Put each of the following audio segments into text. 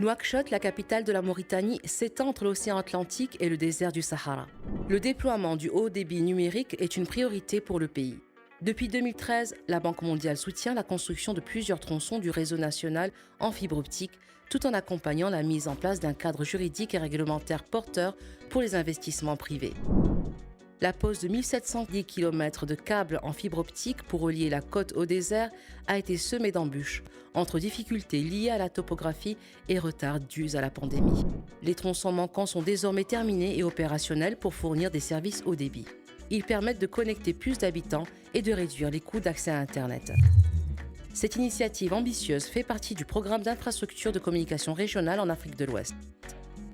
Nouakchott, la capitale de la Mauritanie, s'étend entre l'océan Atlantique et le désert du Sahara. Le déploiement du haut débit numérique est une priorité pour le pays. Depuis 2013, la Banque mondiale soutient la construction de plusieurs tronçons du réseau national en fibre optique, tout en accompagnant la mise en place d'un cadre juridique et réglementaire porteur pour les investissements privés. La pose de 1710 km de câbles en fibre optique pour relier la côte au désert a été semée d'embûches, entre difficultés liées à la topographie et retards dus à la pandémie. Les tronçons manquants sont désormais terminés et opérationnels pour fournir des services haut débit. Ils permettent de connecter plus d'habitants et de réduire les coûts d'accès à Internet. Cette initiative ambitieuse fait partie du programme d'infrastructure de communication régionale en Afrique de l'Ouest.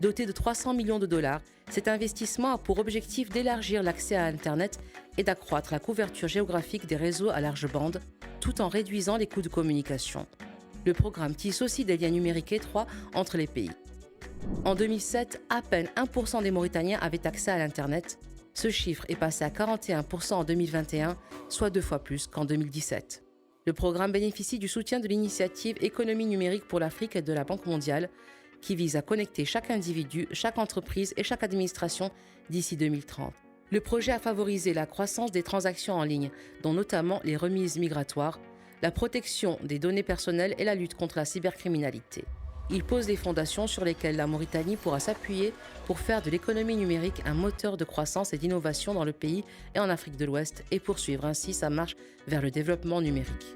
Doté de 300 millions de dollars, cet investissement a pour objectif d'élargir l'accès à Internet et d'accroître la couverture géographique des réseaux à large bande, tout en réduisant les coûts de communication. Le programme tisse aussi des liens numériques étroits entre les pays. En 2007, à peine 1% des Mauritaniens avaient accès à l'Internet. Ce chiffre est passé à 41% en 2021, soit 2 fois plus qu'en 2017. Le programme bénéficie du soutien de l'initiative Économie numérique pour l'Afrique et de la Banque mondiale, qui vise à connecter chaque individu, chaque entreprise et chaque administration d'ici 2030. Le projet a favorisé la croissance des transactions en ligne, dont notamment les remises migratoires, la protection des données personnelles et la lutte contre la cybercriminalité. Il pose les fondations sur lesquelles la Mauritanie pourra s'appuyer pour faire de l'économie numérique un moteur de croissance et d'innovation dans le pays et en Afrique de l'Ouest et poursuivre ainsi sa marche vers le développement numérique.